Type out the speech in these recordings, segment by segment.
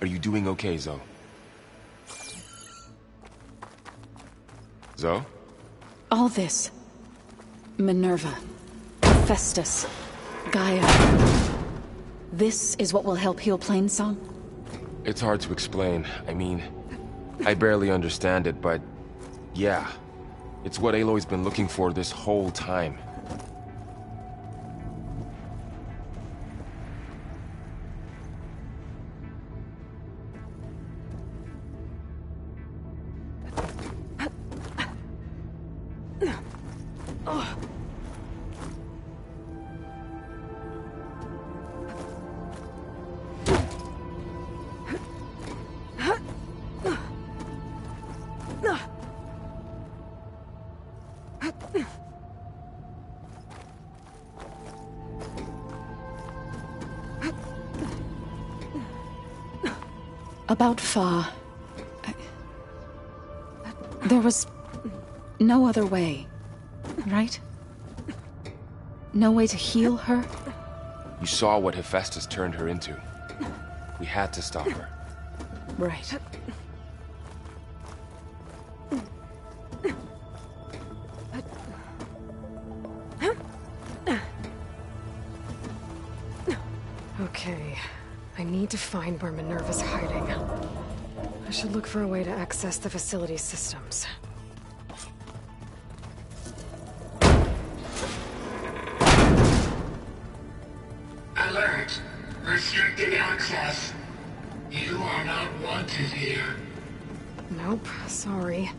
Are you doing okay, Zoe? Zoe? All this. Minerva. Festus. Gaia. This is what will help heal Plainsong? It's hard to explain. I mean, I barely understand it, but... yeah. It's what Aloy's been looking for this whole time. About Fa... There was no other way, right? No way to heal her? You saw what Hephaestus turned her into. We had to stop her. Right. Okay, I need to find where Minerva's hiding. I should look for a way to access the facility's systems. Alert! Restricted access. You are not wanted here. Nope, sorry.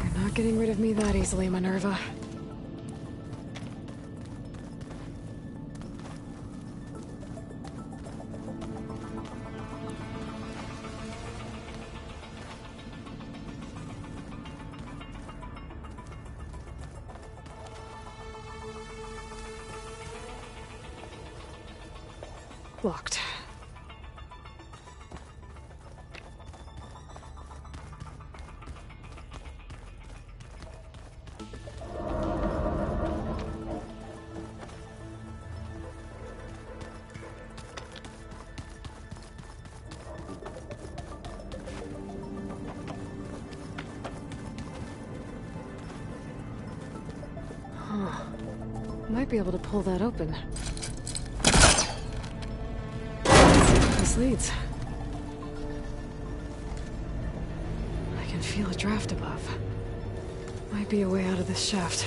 You're not getting rid of me that easily, Minerva. Locked. Huh. Might be able to pull that open. This leads. I can feel a draft above. Might be a way out of this shaft.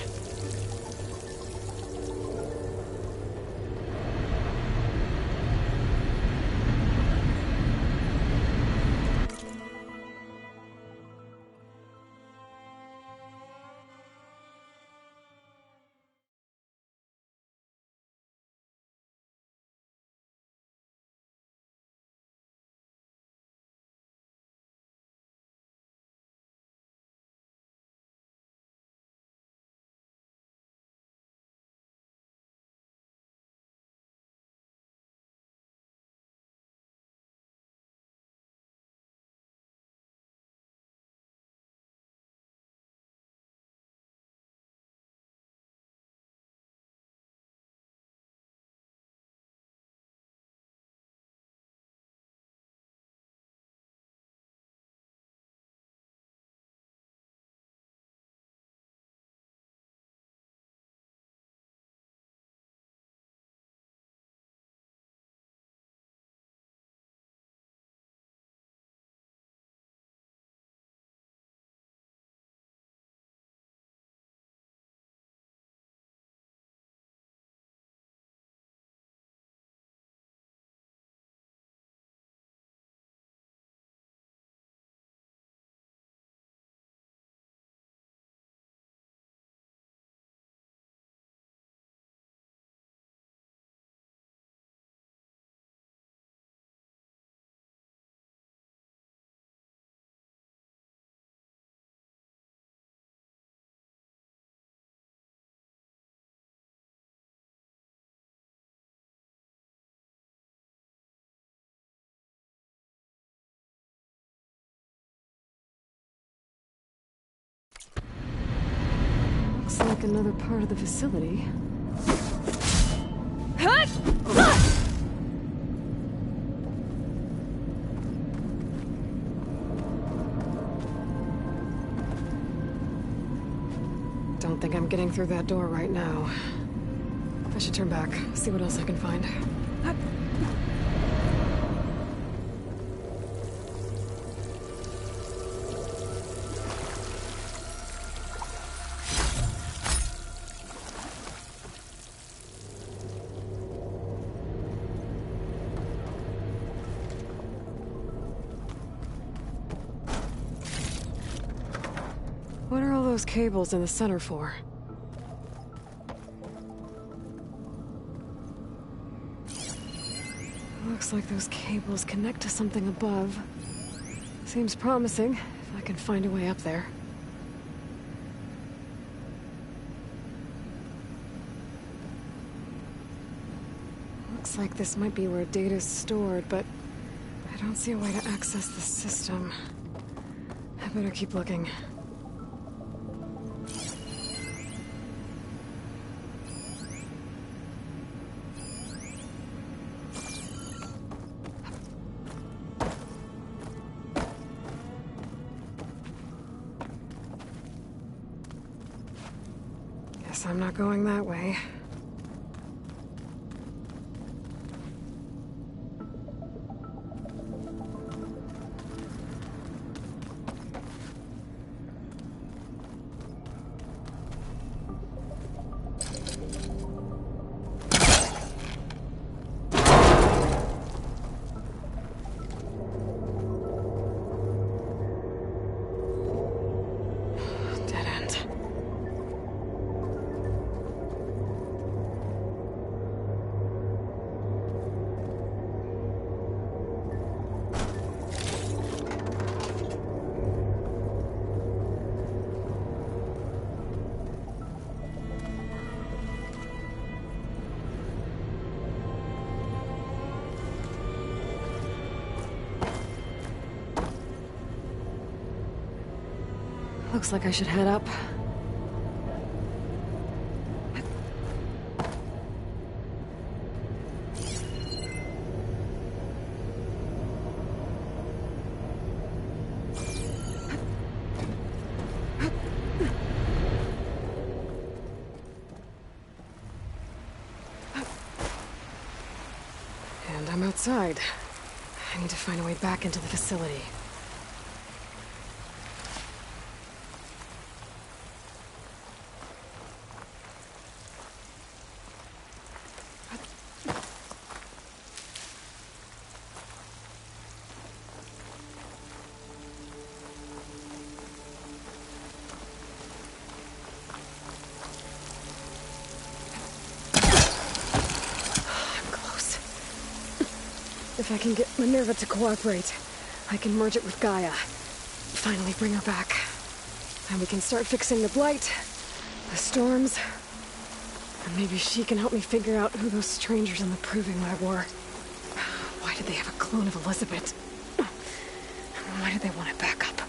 Looks like another part of the facility. point getting through that door right now. I should turn back, see what else I can find. What are all those cables in the center for? Looks like those cables connect to something above. Seems promising, if I can find a way up there. Looks like this might be where data's stored, but I don't see a way to access the system. I better keep looking. Guess I'm not going that way. Dead end. Looks like I should head up. And I'm outside. I need to find a way back into the facility. If I can get Minerva to cooperate, I can merge it with Gaia. Finally bring her back. And we can start fixing the Blight, the storms, and maybe she can help me figure out who those strangers in the proving lab were. Why did they have a clone of Elizabeth? Why did they want it back up?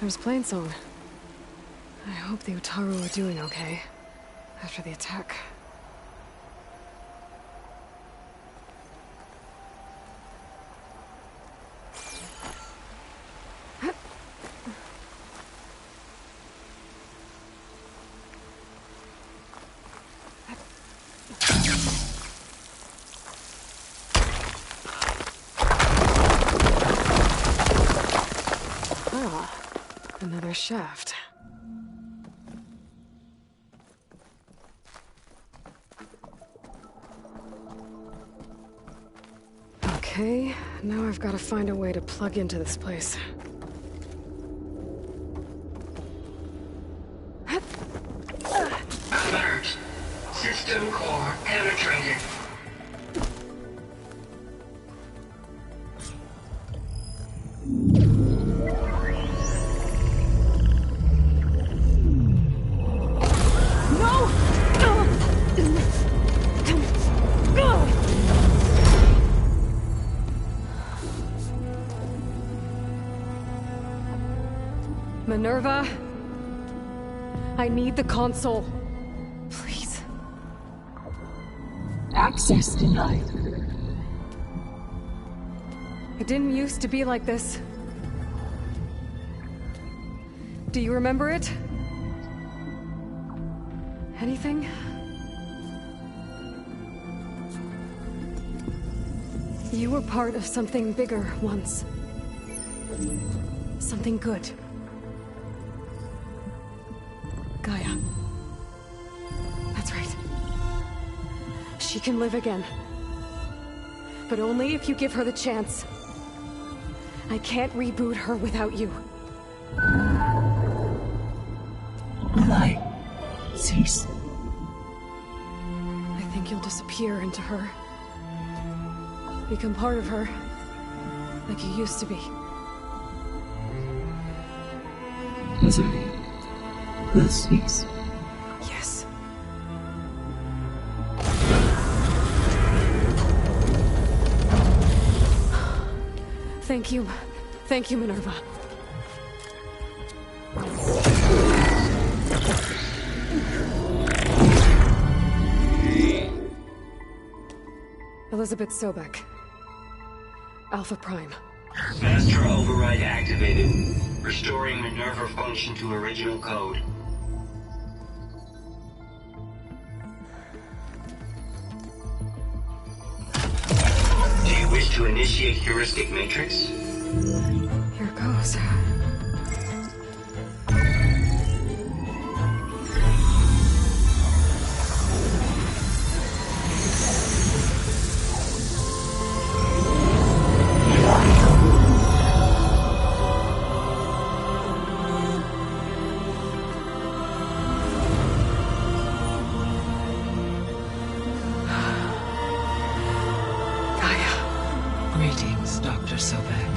Minerva's plainsong. I hope the Utaru are doing okay after the attack. Another shaft. Okay, now I've got to find a way to plug into this place. Alert! System core penetrated. Minerva, I need the console. Please. Access denied. It didn't used to be like this. Do you remember it? Anything? You were part of something bigger once. Something good. Gaia. That's right. She can live again. But only if you give her the chance. I can't reboot her without you. Light. Cease. I think you'll disappear into her. Become part of her. Like you used to be. Desiree. The cease. Yes. Thank you. Thank you, Minerva. Elizabeth Sobek. Alpha Prime. Master override activated. Restoring Minerva function to original code. Do you wish to initiate heuristic matrix? Here goes. Greetings, Dr. Sobek.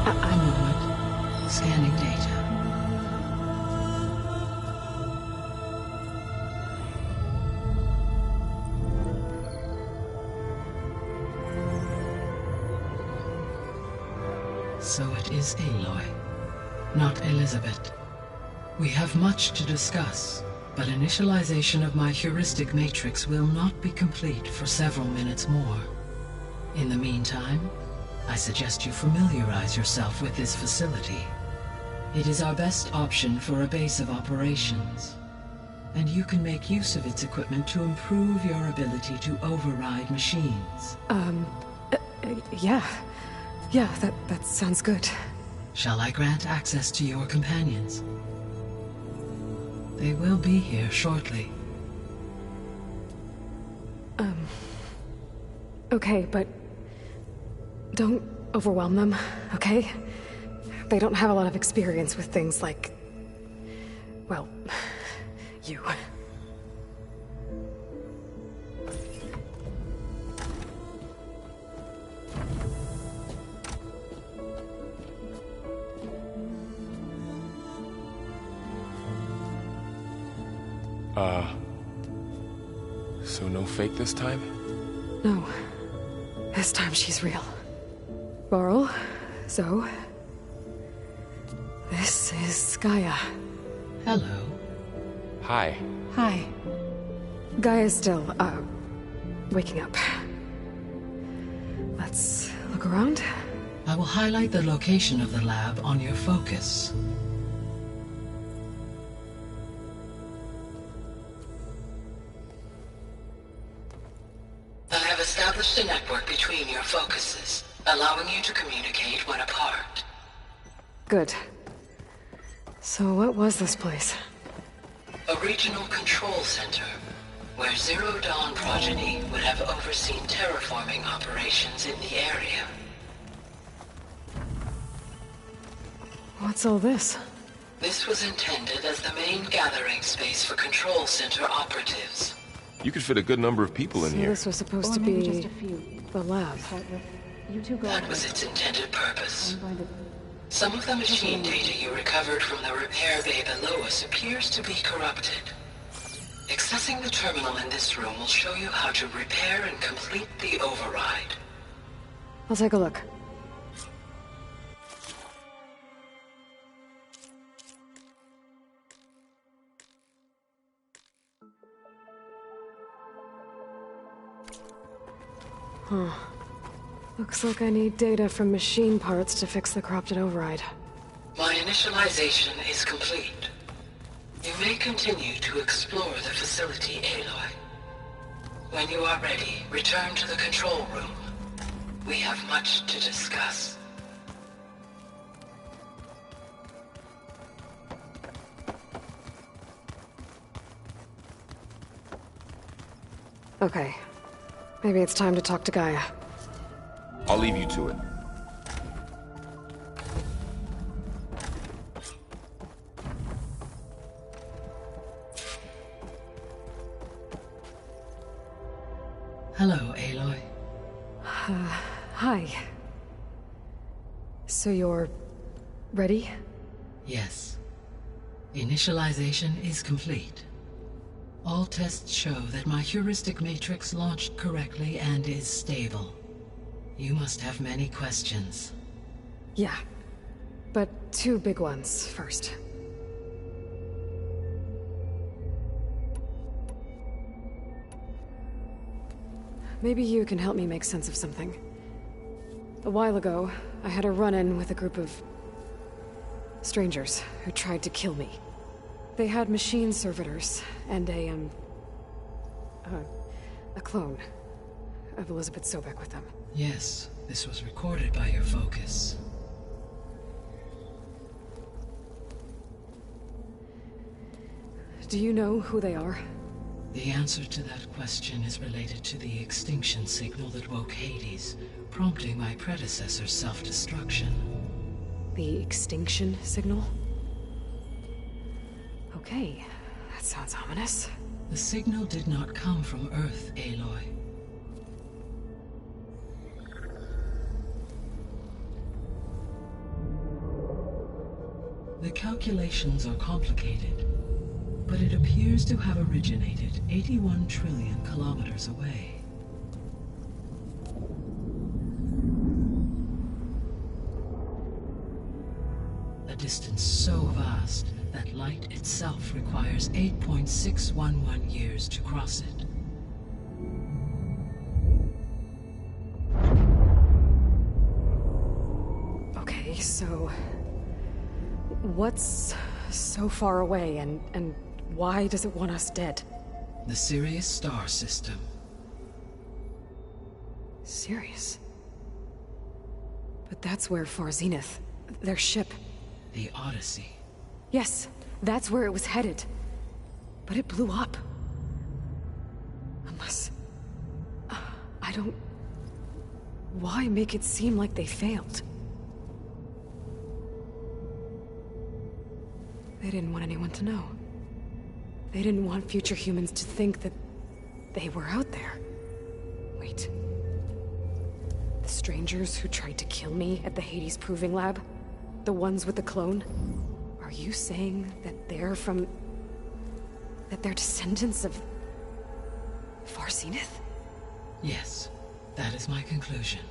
A moment. Scanning data. So it is Aloy, not Elizabeth. We have much to discuss, but initialization of my heuristic matrix will not be complete for several minutes more. In the meantime, I suggest you familiarize yourself with this facility. It is our best option for a base of operations, and you can make use of its equipment to improve your ability to override machines. Yeah. Yeah, that sounds good. Shall I grant access to your companions? They will be here shortly. Okay, but don't overwhelm them, okay? They don't have a lot of experience with things like, well, you. So no fake this time? No. This time she's real. Varl, Zoe, This is Gaia. Hello. Hi. Hi. Gaia's still, waking up. Let's look around. I will highlight the location of the lab on your focus. I have established a network between your focuses, allowing you to communicate when apart. Good. So what was this place? A regional control center, where Zero Dawn progeny would have overseen terraforming operations in the area. What's all this? This was intended as the main gathering space for control center operatives. You could fit a good number of people in So here. this was supposed Or to maybe be just a few. the lab. You two go That ahead. was its intended purpose. I'm going to... Some of the machine data you recovered from the repair bay below us appears to be corrupted. Accessing the terminal in this room will show you how to repair and complete the override. I'll take a look. Huh. Looks like I need data from machine parts to fix the corrupted override. My initialization is complete. You may continue to explore the facility, Aloy. When you are ready, return to the control room. We have much to discuss. Okay. Maybe it's time to talk to Gaia. I'll leave you to it. Hello, Aloy. Hi. So you're... ready? Yes. Initialization is complete. All tests show that my heuristic matrix launched correctly and is stable. You must have many questions. Yeah. But two big ones first. Maybe you can help me make sense of something. A while ago, I had a run-in with a group of... strangers who tried to kill me. They had machine servitors and a clone of Elizabeth Sobek with them. Yes, this was recorded by your focus. Do you know who they are? The answer to that question is related to the extinction signal that woke Hades, prompting my predecessor's self-destruction. The extinction signal? Okay, that sounds ominous. The signal did not come from Earth, Aloy. The calculations are complicated, but it appears to have originated 81 trillion kilometers away. A distance so vast that light itself requires 8.611 years to cross it. Okay, so... what's so far away, and why does it want us dead? The Sirius star system. Sirius? But that's where Far Zenith, their ship... The Odyssey. Yes, that's where it was headed. But it blew up. Unless... I don't... Why make it seem like they failed? They didn't want anyone to know. They didn't want future humans to think that they were out there. Wait. The strangers who tried to kill me at the Hades Proving Lab? The ones with the clone? Are you saying that they're from... that they're descendants of... Far Zenith? Yes, that is my conclusion.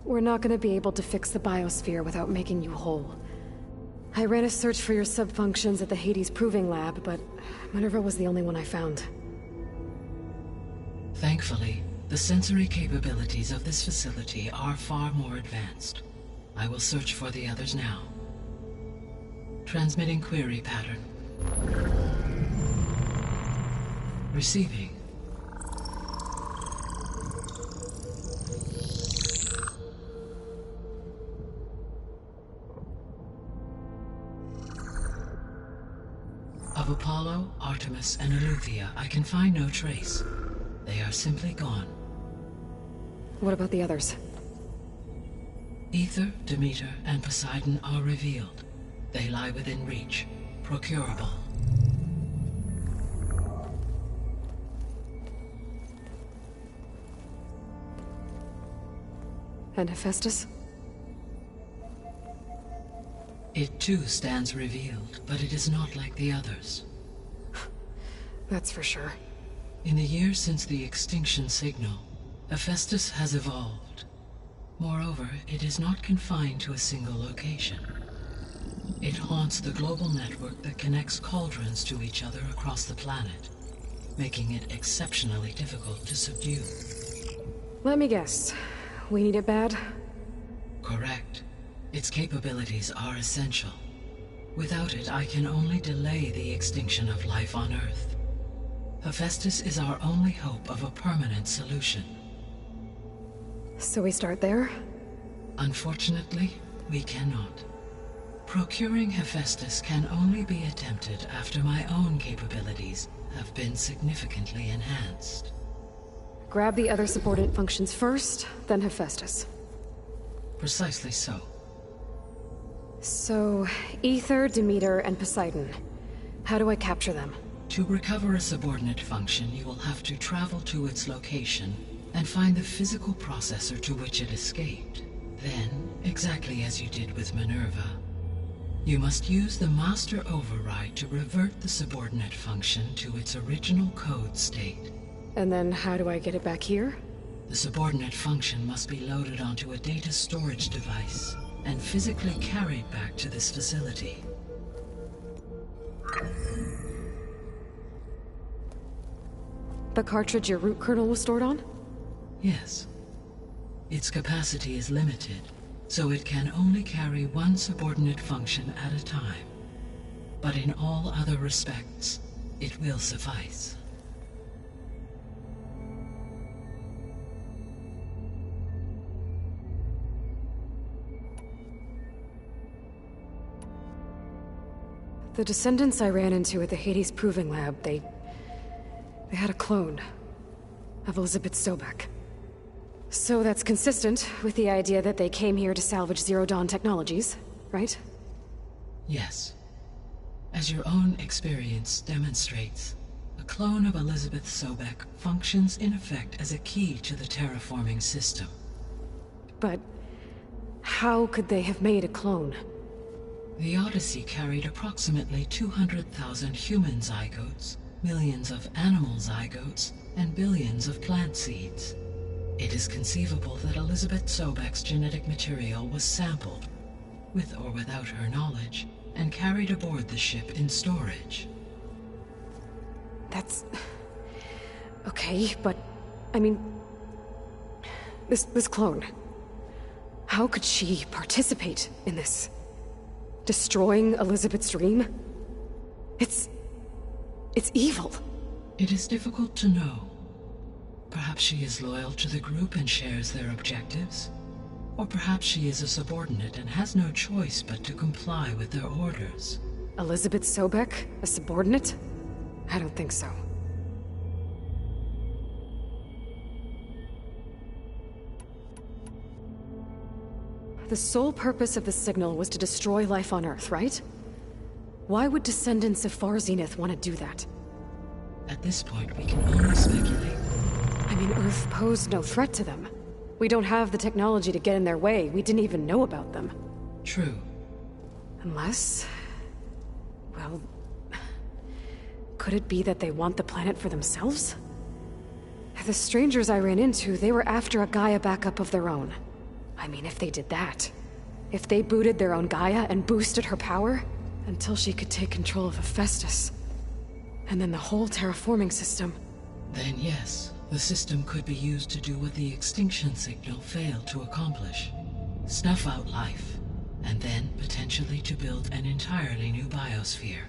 we're not gonna be able to fix the biosphere without making you whole. I ran a search for your sub-functions at the Hades Proving Lab, but Minerva was the only one I found. Thankfully, the sensory capabilities of this facility are far more advanced. I will search for the others now. Transmitting query pattern. Receiving. Of Apollo, Artemis, and Eleuthia, I can find no trace. They are simply gone. What about the others? Ether, Demeter, and Poseidon are revealed. They lie within reach, procurable. And Hephaestus? It too stands revealed, but it is not like the others. That's for sure. In the years since the extinction signal, Hephaestus has evolved. Moreover, it is not confined to a single location. It haunts the global network that connects cauldrons to each other across the planet, making it exceptionally difficult to subdue. Let me guess. We need it bad? Correct. Its capabilities are essential. Without it, I can only delay the extinction of life on Earth. Hephaestus is our only hope of a permanent solution. So we start there? Unfortunately, we cannot. Procuring Hephaestus can only be attempted after my own capabilities have been significantly enhanced. Grab the other subordinate functions first, then Hephaestus. Precisely so. So, Ether, Demeter, and Poseidon. How do I capture them? To recover a subordinate function, you will have to travel to its location and find the physical processor to which it escaped. Then, exactly as you did with Minerva, you must use the master override to revert the subordinate function to its original code state. And then how do I get it back here? The subordinate function must be loaded onto a data storage device and physically carried back to this facility. The cartridge your root kernel was stored on? Yes. Its capacity is limited, so it can only carry one subordinate function at a time. But in all other respects, it will suffice. The descendants I ran into at the Hades Proving Lab, they had a clone of Elizabeth Sobek. So that's consistent with the idea that they came here to salvage Zero Dawn technologies, right? Yes. As your own experience demonstrates, a clone of Elizabeth Sobek functions in effect as a key to the terraforming system. But how could they have made a clone? The Odyssey carried approximately 200,000 human zygotes, millions of animal zygotes, and billions of plant seeds. It is conceivable that Elizabeth Sobek's genetic material was sampled, with or without her knowledge, and carried aboard the ship in storage. That's... okay, but... I mean... This clone... How could she participate in this? Destroying Elizabeth's dream? It's evil. It is difficult to know. Perhaps she is loyal to the group and shares their objectives. Or perhaps she is a subordinate and has no choice but to comply with their orders. Elizabeth Sobek? A subordinate? I don't think so. The sole purpose of the signal was to destroy life on Earth, right? Why would descendants of Far Zenith want to do that? At this point, we can only speculate. I mean, Earth posed no threat to them. We don't have the technology to get in their way. We didn't even know about them. True. Unless... well... could it be that they want the planet for themselves? The strangers I ran into, they were after a Gaia backup of their own. I mean, if they did that. If they booted their own Gaia and boosted her power, until she could take control of Hephaestus. And then the whole terraforming system. Then yes, the system could be used to do what the extinction signal failed to accomplish. Snuff out life, and then potentially to build an entirely new biosphere.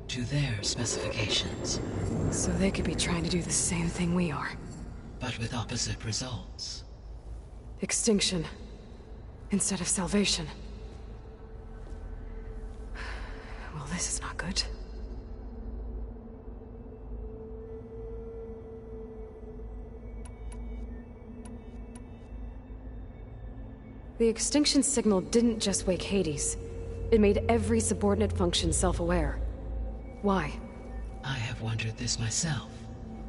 To their specifications. So they could be trying to do the same thing we are. But with opposite results. Extinction. Instead of salvation. Well, this is not good. The extinction signal didn't just wake Hades. It made every subordinate function self-aware. Why? I have wondered this myself.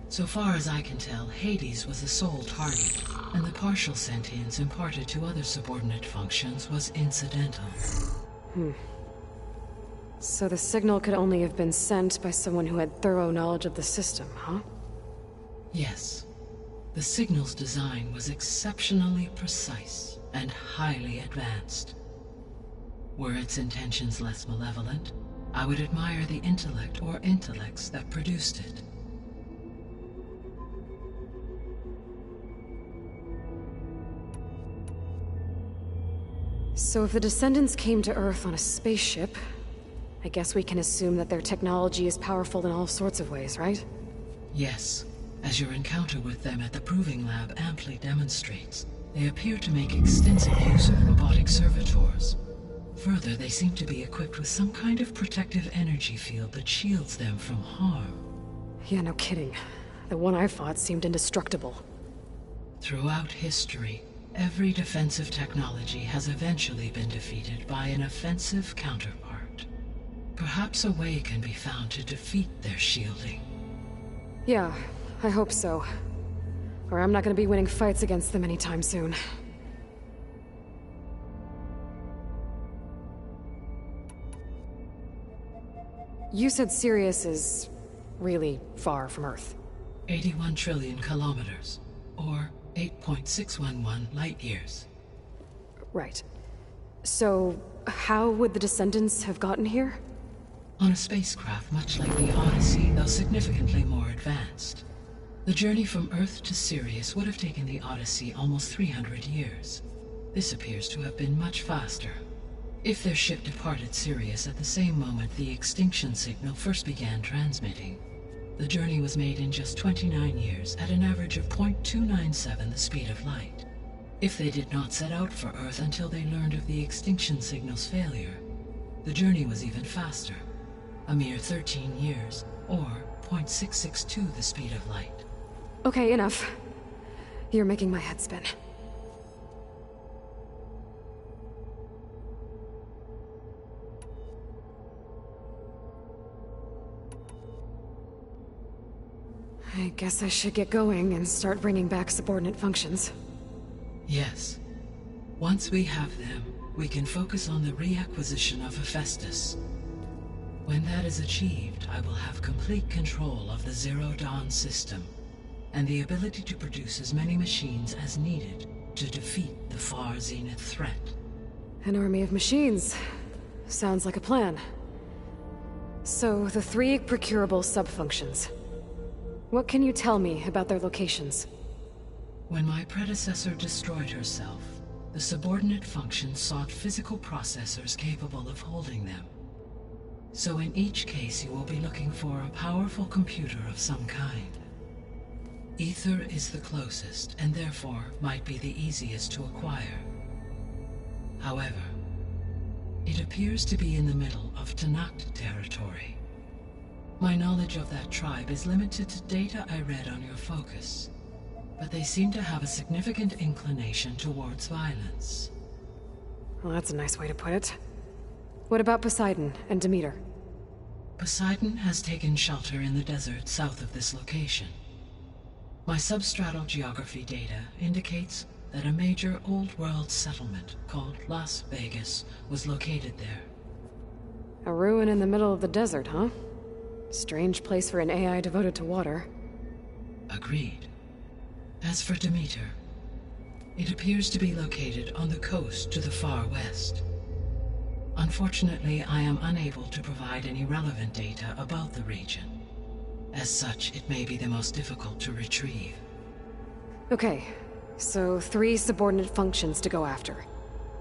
So far as I can tell, Hades was the sole target, and the partial sentience imparted to other subordinate functions was incidental. So the signal could only have been sent by someone who had thorough knowledge of the system, huh? Yes. The signal's design was exceptionally precise and highly advanced. Were its intentions less malevolent, I would admire the intellect or intellects that produced it. So if the descendants came to Earth on a spaceship, I guess we can assume that their technology is powerful in all sorts of ways, right? Yes, as your encounter with them at the Proving Lab amply demonstrates, they appear to make extensive use of robotic servitors. Further, they seem to be equipped with some kind of protective energy field that shields them from harm. Yeah, no kidding. The one I fought seemed indestructible. Throughout history, every defensive technology has eventually been defeated by an offensive counterpart. Perhaps a way can be found to defeat their shielding. Yeah, I hope so. Or I'm not gonna be winning fights against them anytime soon. You said Sirius is really far from Earth. 81 trillion kilometers, or 8.611 light years. Right. So, how would the descendants have gotten here? On a spacecraft much like the Odyssey, though significantly more advanced. The journey from Earth to Sirius would have taken the Odyssey almost 300 years. This appears to have been much faster. If their ship departed Sirius at the same moment the extinction signal first began transmitting, the journey was made in just 29 years at an average of 0.297 the speed of light. If they did not set out for Earth until they learned of the extinction signal's failure, the journey was even faster, a mere 13 years, or 0.662 the speed of light. Okay, enough. You're making my head spin. I guess I should get going and start bringing back subordinate functions. Yes. Once we have them, we can focus on the reacquisition of Hephaestus. When that is achieved, I will have complete control of the Zero Dawn system, and the ability to produce as many machines as needed to defeat the far zenith threat. An army of machines. Sounds like a plan. So, the 3 procurable sub-functions. What can you tell me about their locations? When my predecessor destroyed herself, the subordinate functions sought physical processors capable of holding them. So in each case you will be looking for a powerful computer of some kind. Ether is the closest, and therefore might be the easiest to acquire. However, it appears to be in the middle of Tanakh territory. My knowledge of that tribe is limited to data I read on your focus, but they seem to have a significant inclination towards violence. Well, that's a nice way to put it. What about Poseidon and Demeter? Poseidon has taken shelter in the desert south of this location. My substratal geography data indicates that a major old-world settlement called Las Vegas was located there. A ruin in the middle of the desert, huh? Strange place for an AI devoted to water. Agreed. As for Demeter, It appears to be located on the coast to the far west. Unfortunately, I am unable to provide any relevant data about the region. As such, it may be the most difficult to retrieve. Okay, so 3 subordinate functions to go after.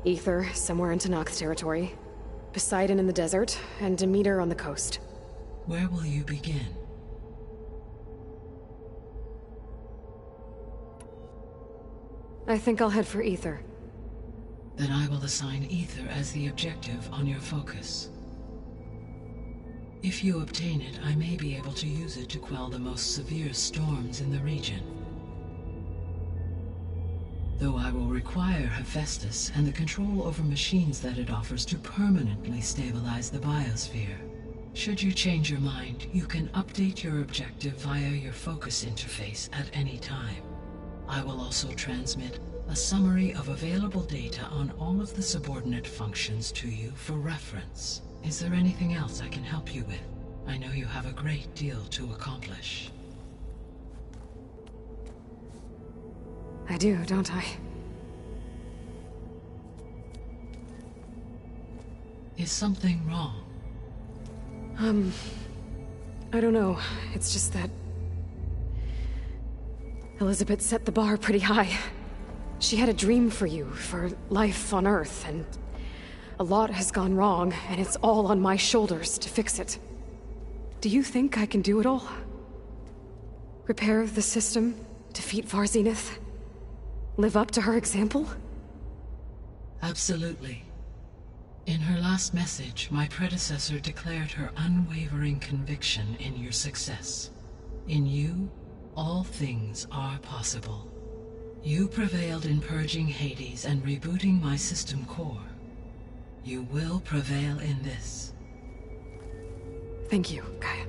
Ether, somewhere in Tenakth's territory. Poseidon in the desert, and Demeter on the coast. Where will you begin? I think I'll head for Ether. Then I will assign Ether as the objective on your focus. If you obtain it, I may be able to use it to quell the most severe storms in the region. Though I will require Hephaestus and the control over machines that it offers to permanently stabilize the biosphere. Should you change your mind, you can update your objective via your focus interface at any time. I will also transmit a summary of available data on all of the subordinate functions to you for reference. Is there anything else I can help you with? I know you have a great deal to accomplish. I do, don't I? Is something wrong? I don't know. It's just that... Elizabeth set the bar pretty high. She had a dream for you, for life on Earth, and... a lot has gone wrong, and it's all on my shoulders to fix it. Do you think I can do it all? Repair the system, defeat Varzenith, live up to her example? Absolutely. In her last message, my predecessor declared her unwavering conviction in your success. In you, all things are possible. You prevailed in purging Hades and rebooting my system core. You will prevail in this. Thank you, Gaia.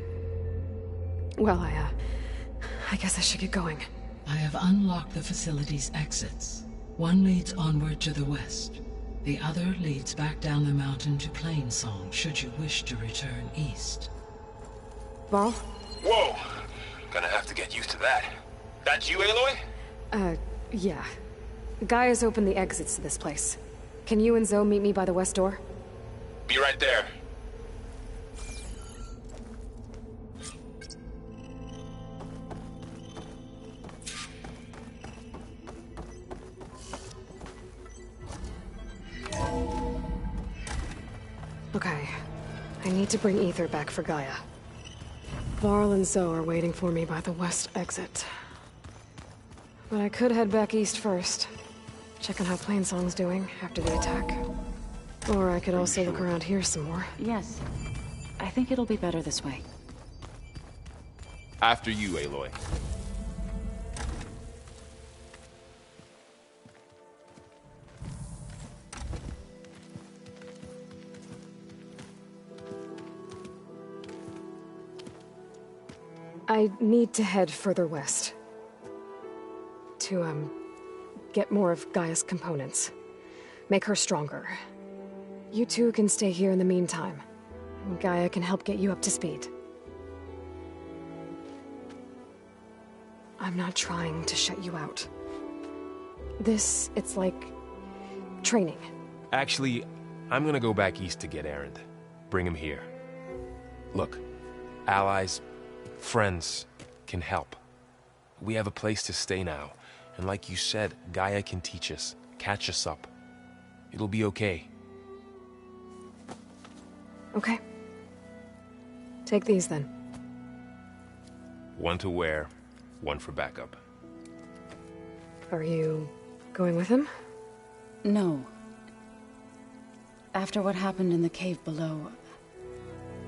Well, I guess I should get going. I have unlocked the facility's exits. One leads onward to the west. The other leads back down the mountain to Plainsong, should you wish to return east. Varl? Whoa! Gonna have to get used to that. That's you, Aloy? Yeah. Gaia's opened the exits to this place. Can you and Zoe meet me by the west door? Be right there. Okay. I need to bring Ether back for Gaia. Varl and Zoe are waiting for me by the west exit. But I could head back east first. Check on how Plainsong's doing after the attack. Or I could also look around here some more. Yes. I think it'll be better this way. After you, Aloy. I need to head further west. To, get more of Gaia's components. Make her stronger. You two can stay here in the meantime. And Gaia can help get you up to speed. I'm not trying to shut you out. It's like... training. Actually, I'm gonna go back east to get Erend. Bring him here. Look, allies, friends can help. We have a place to stay now. And like you said, Gaia can teach us, catch us up. It'll be okay. Okay. Take these then. One to wear, one for backup. Are you going with him? No. After what happened in the cave below,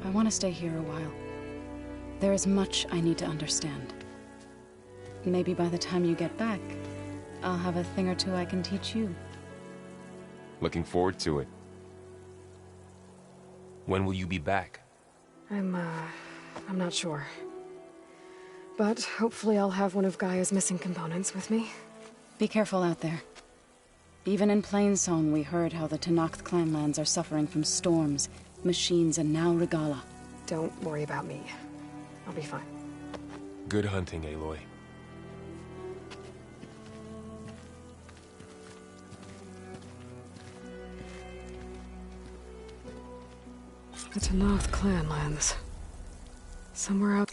I want to stay here a while. There is much I need to understand. Maybe by the time you get back, I'll have a thing or two I can teach you. Looking forward to it. When will you be back? I'm not sure. But hopefully I'll have one of Gaia's missing components with me. Be careful out there. Even in Plainsong, we heard how the Tenakth clanlands are suffering from storms, machines, and now Regala. Don't worry about me. I'll be fine. Good hunting, Aloy. To North Clanlands. Somewhere out...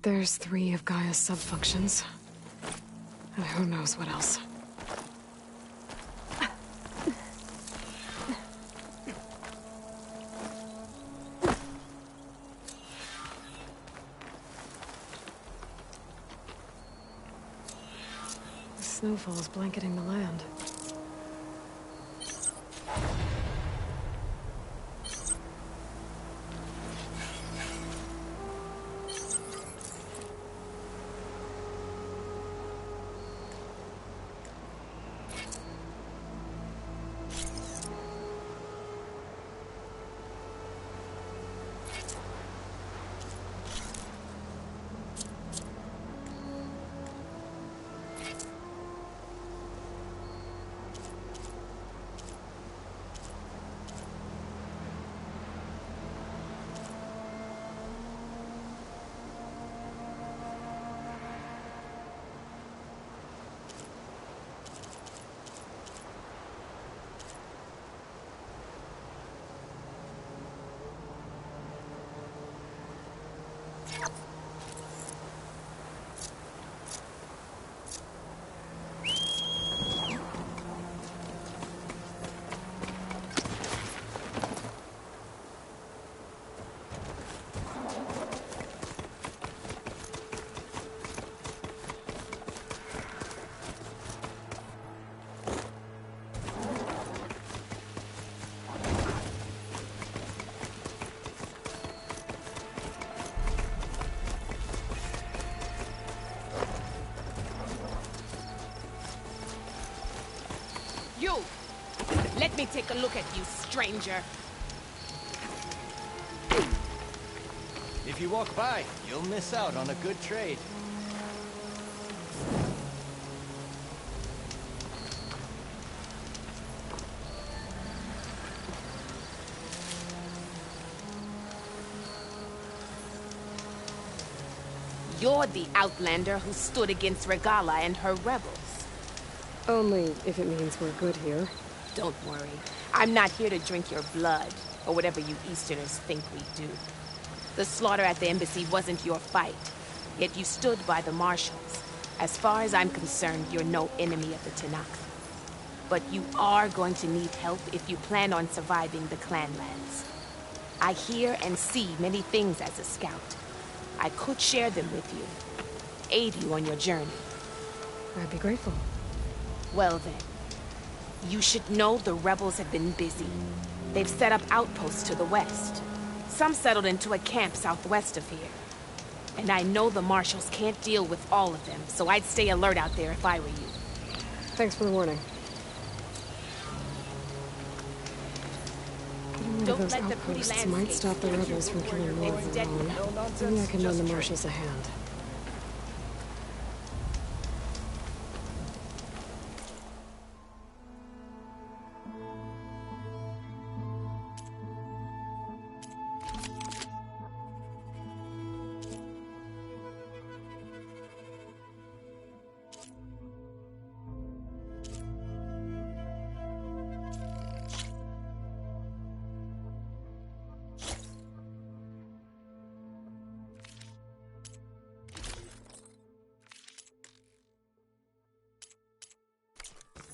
There's 3 of Gaia's subfunctions. And who knows what else. The snowfall is blanketing the land. You! Let me take a look at you, stranger. If you walk by, you'll miss out on a good trade. You're the outlander who stood against Regala and her rebels. Only if it means we're good here. Don't worry. I'm not here to drink your blood, or whatever you Easterners think we do. The slaughter at the embassy wasn't your fight, yet you stood by the marshals. As far as I'm concerned, you're no enemy of the Tanakh. But you are going to need help if you plan on surviving the Clanlands. I hear and see many things as a scout. I could share them with you, aid you on your journey. I'd be grateful. Well then, you should know the rebels have been busy. They've set up outposts to the west. Some settled into a camp southwest of here. And I know the marshals can't deal with all of them, so I'd stay alert out there if I were you. Thanks for the warning. Getting rid of those outposts might stop the rebels from killing more of their own. Maybe I can lend the marshals a hand.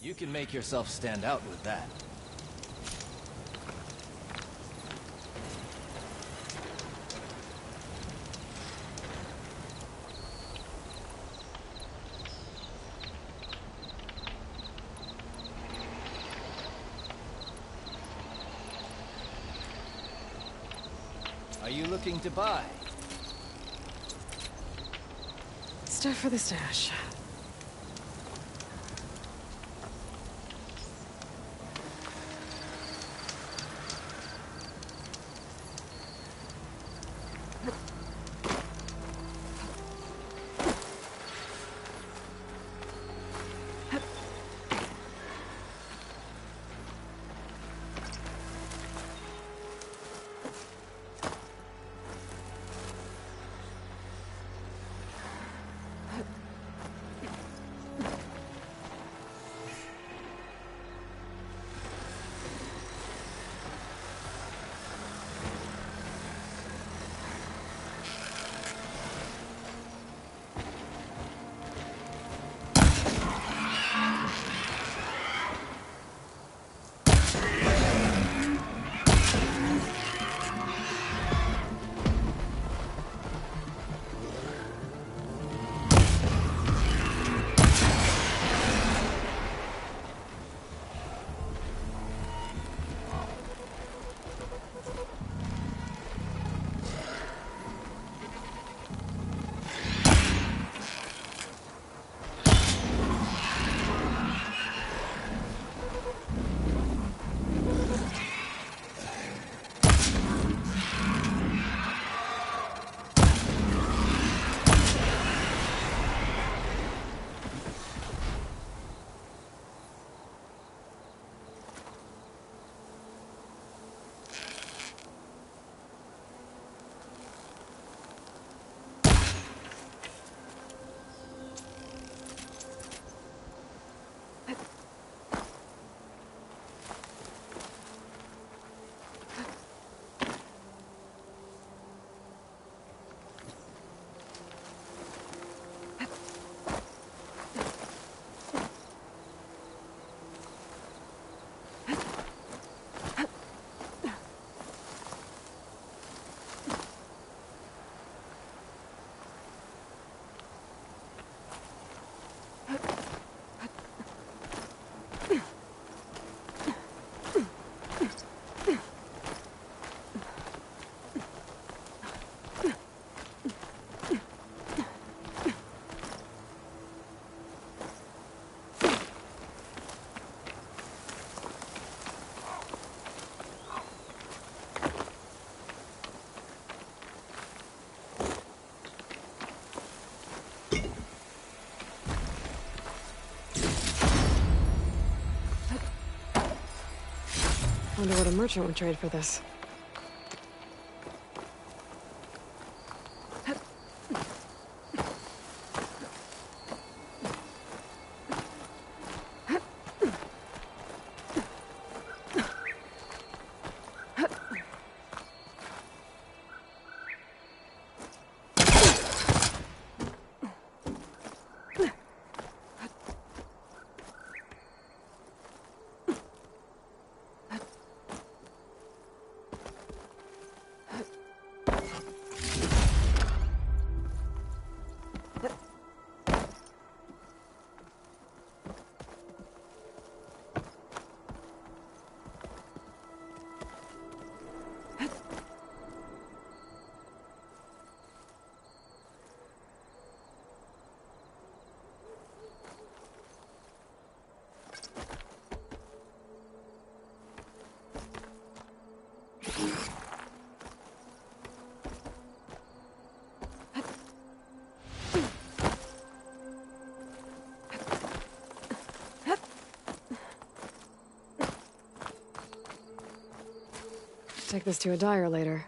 You can make yourself stand out with that. Are you looking to buy? Stuff for the stash. Wonder what a merchant would trade for this. Take this to a dyer later.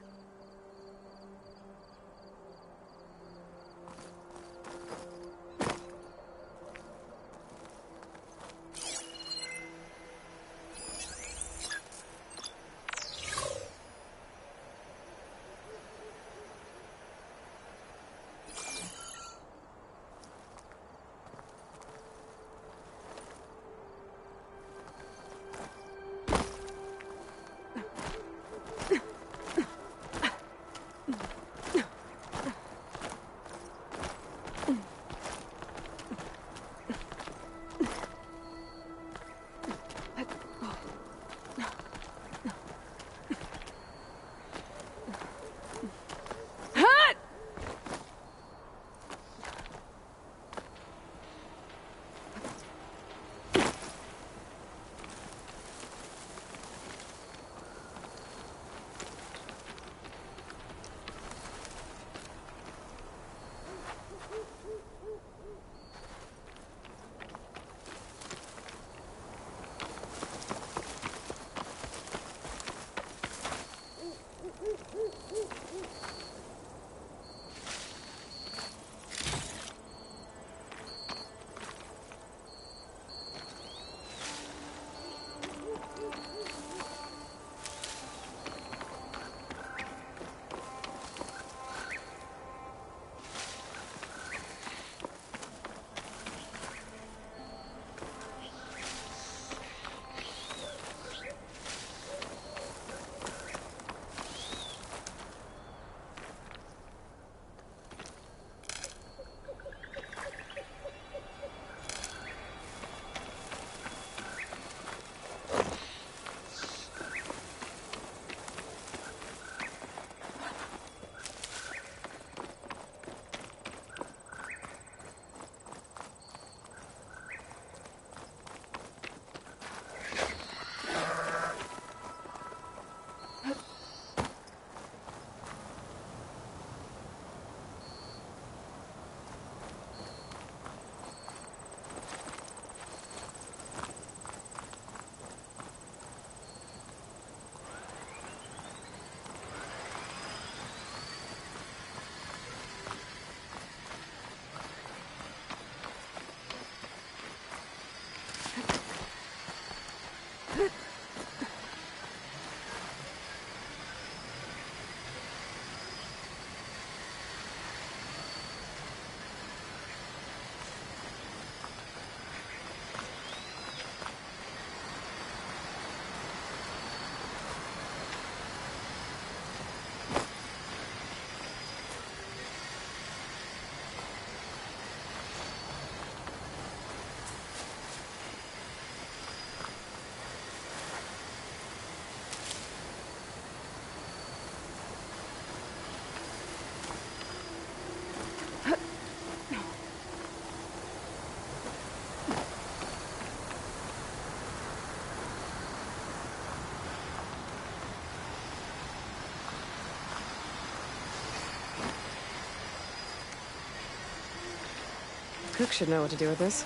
Cook should know what to do with this.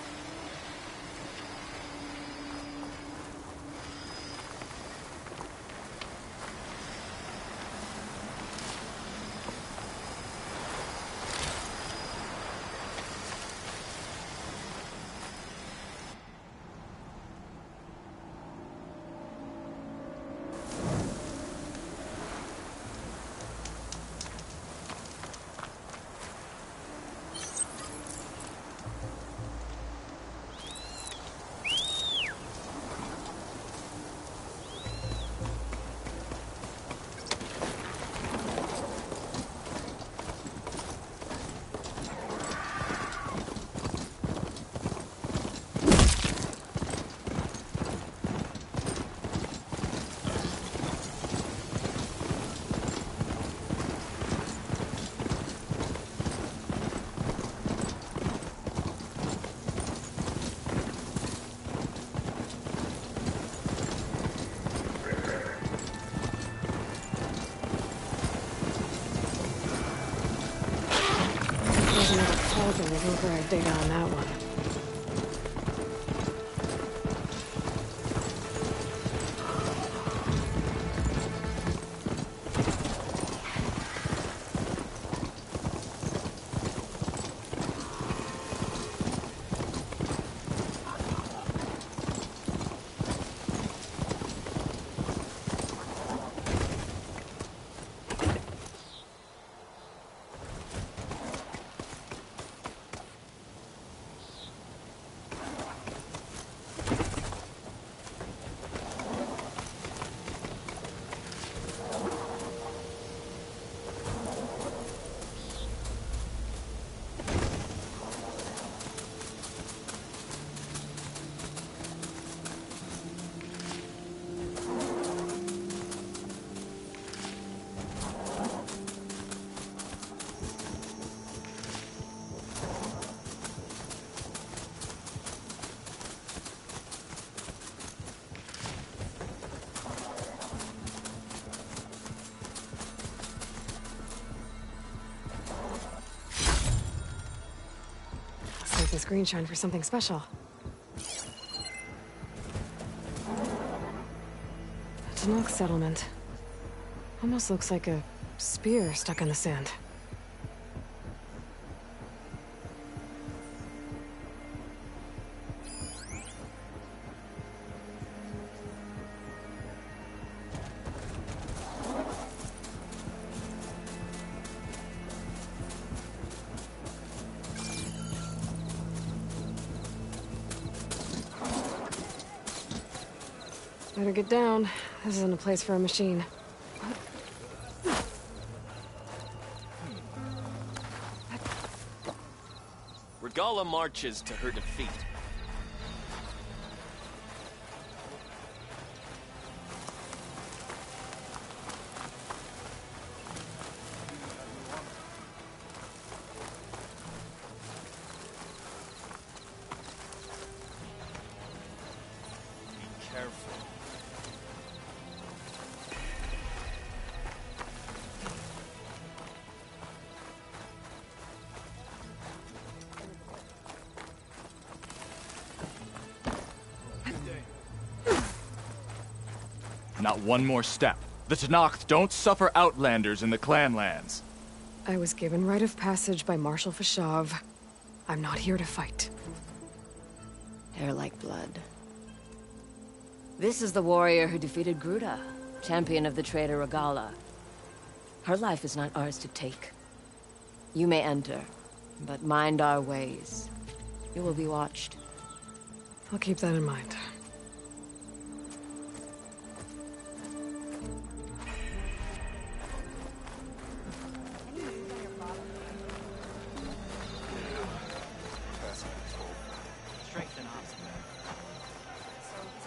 There's another cauldron of override data on that one. Save this green shine for something special. A Tanakh settlement. Almost looks like a spear stuck in the sand. Better get down. This isn't a place for a machine. Regala marches to her defeat. Be careful. Not one more step. The Tanakh don't suffer outlanders in the clan lands. I was given rite of passage by Marshal Fashav. I'm not here to fight. Hair like blood. This is the warrior who defeated Gruda, champion of the traitor Regala. Her life is not ours to take. You may enter, but mind our ways. You will be watched. I'll keep that in mind.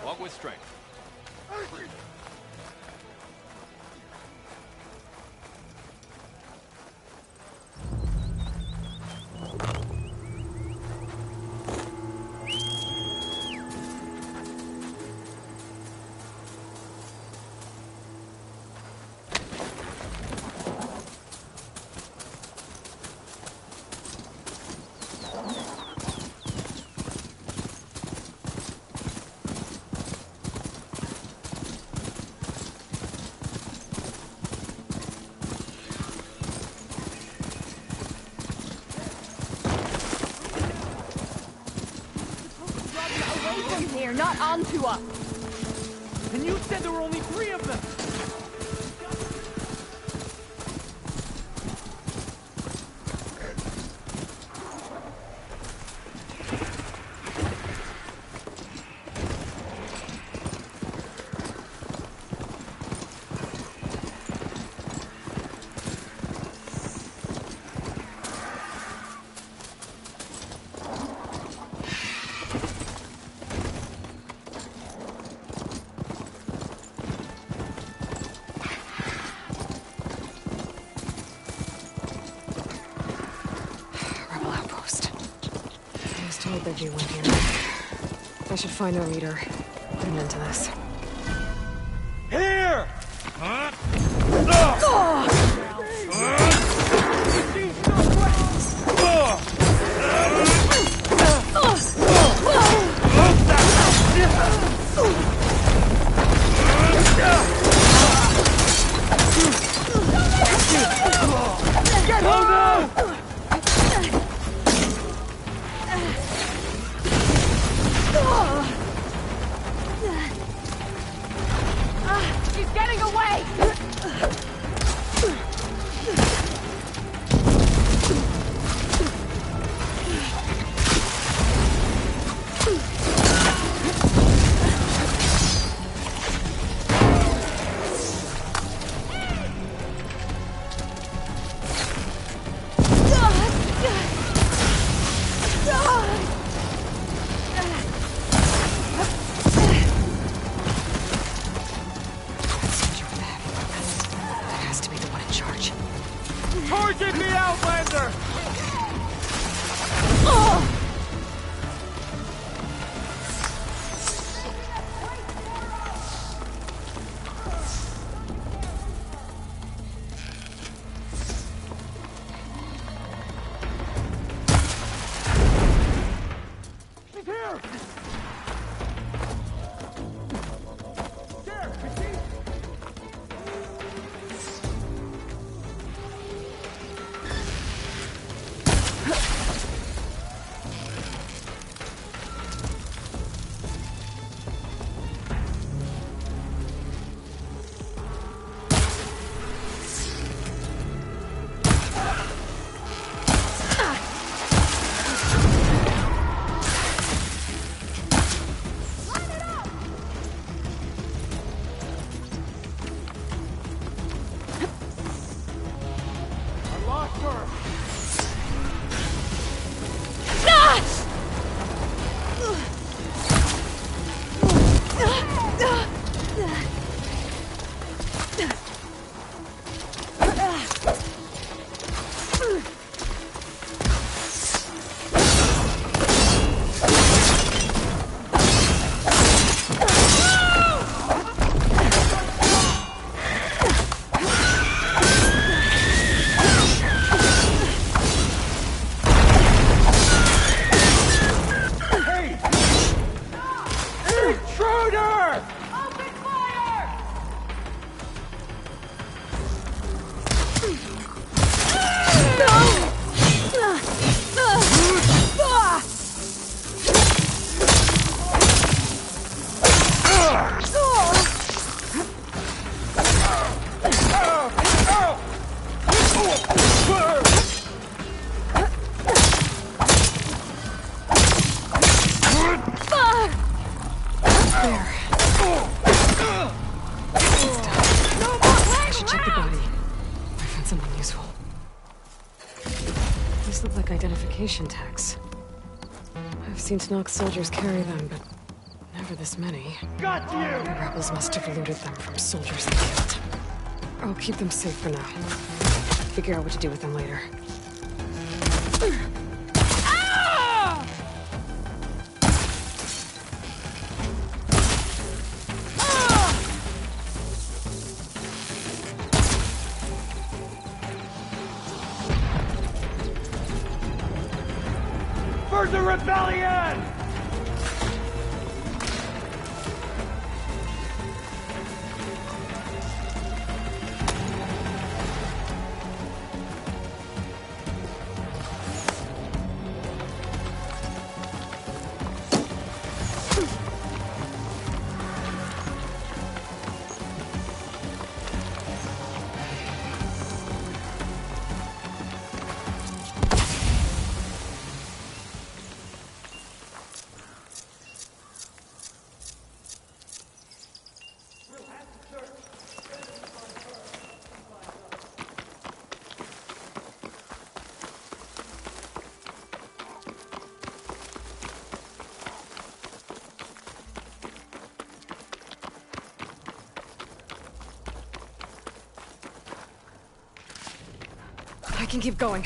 Walk with strength. in here, not onto us! And you said there were only 3 of them! There'd be one here. I should find their leader. Put an end to this. Here! Get home now! She's getting away! Target me, Outlander! She's here! There, you see? I should check the body. I found something useful. These look like identification tags. I've seen Snox soldiers carry them, but never this many. Got you! The rebels must have looted them from soldiers they killed. I'll keep them safe for now. Figure out what to do with them later. For the rebellion! can keep going.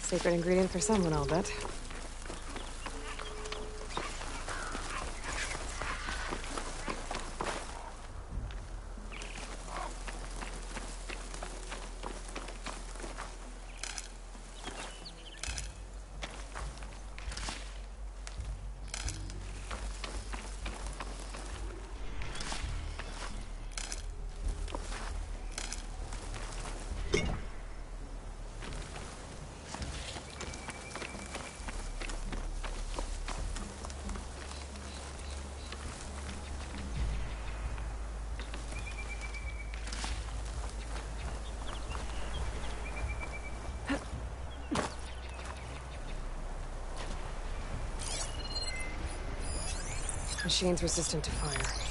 Secret ingredient for someone, I'll bet. Machine's resistant to fire.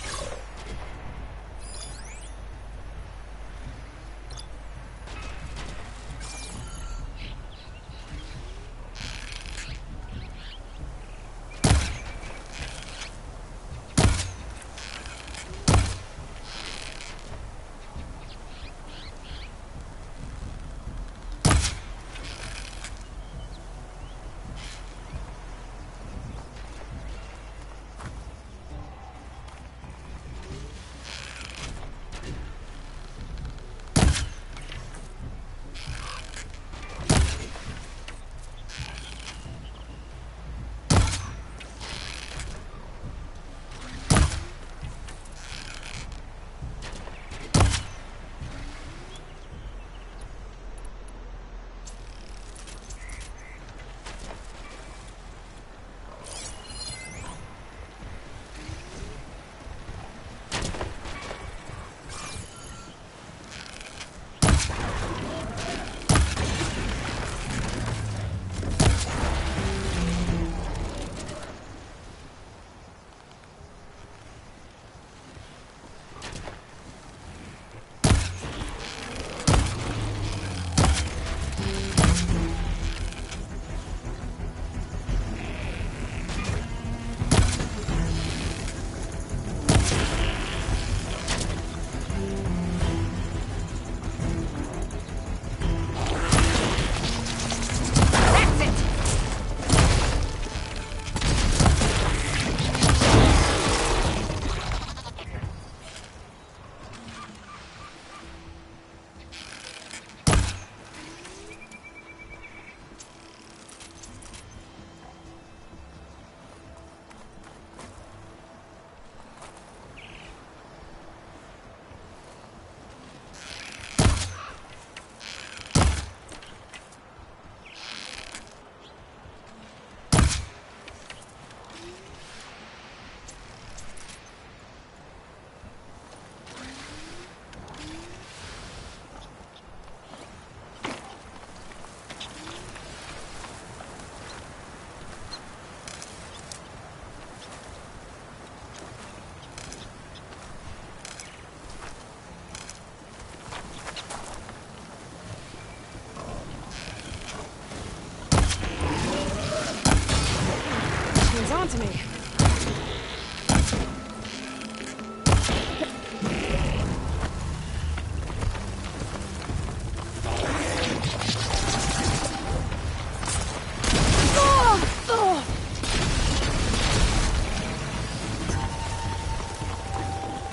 to me.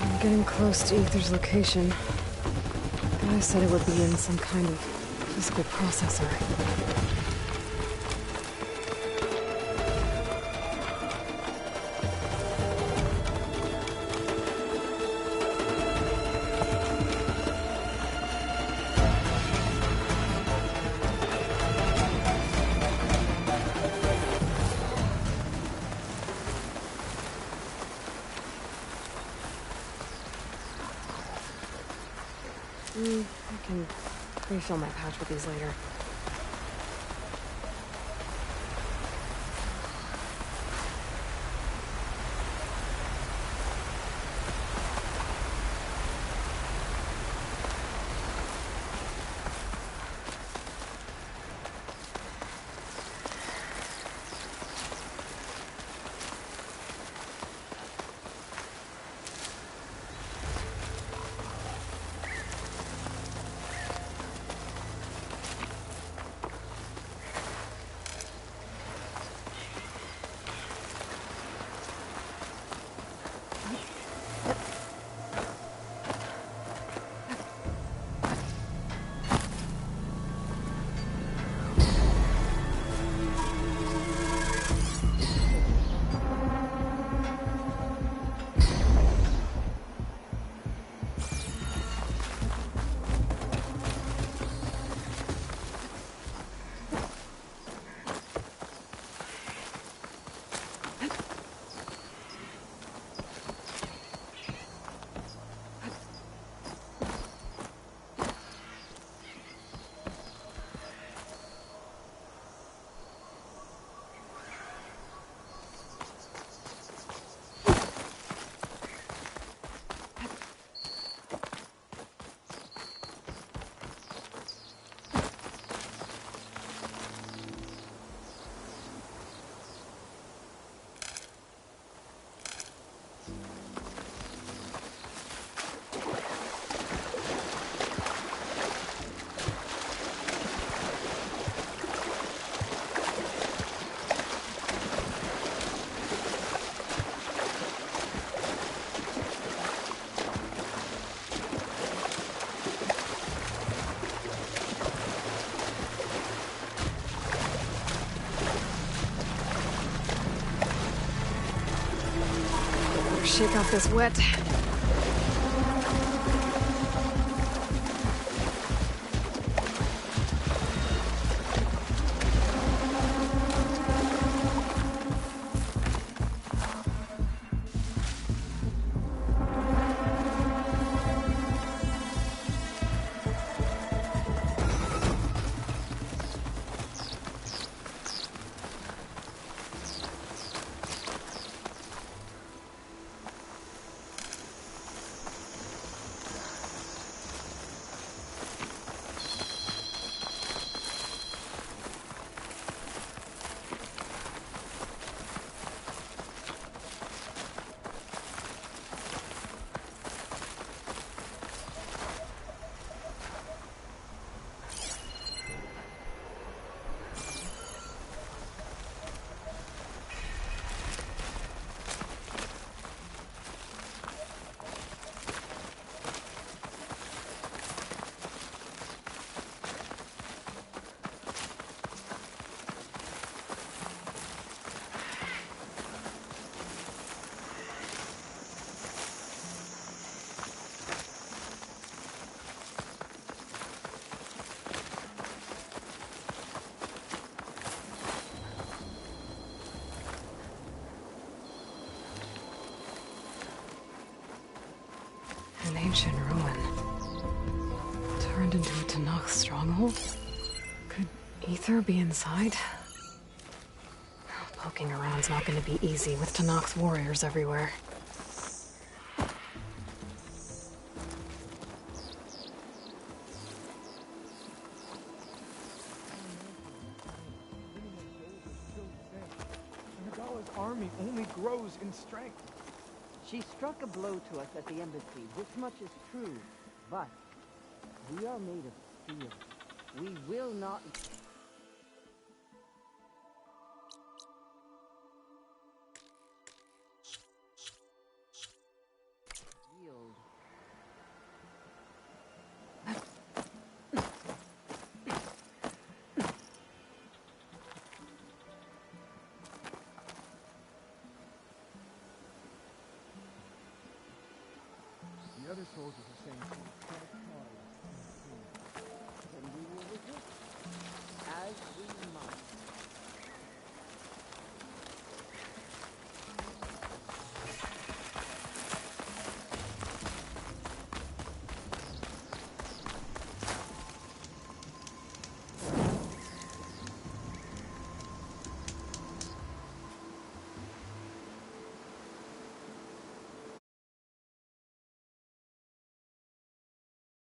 I'm getting close to Ether's location. I said it would be in some kind of physical processor. I can refill my pouch with these later. Shake off this wet. An ancient ruin. Turned into a Tanakh stronghold? Could Ether be inside? Poking around's not gonna be easy with Tanakh's warriors everywhere. army only grows in strength. She struck a blow to us at the embassy. This much is true. But we are made of steel. We will not yield. The other soldiers are saying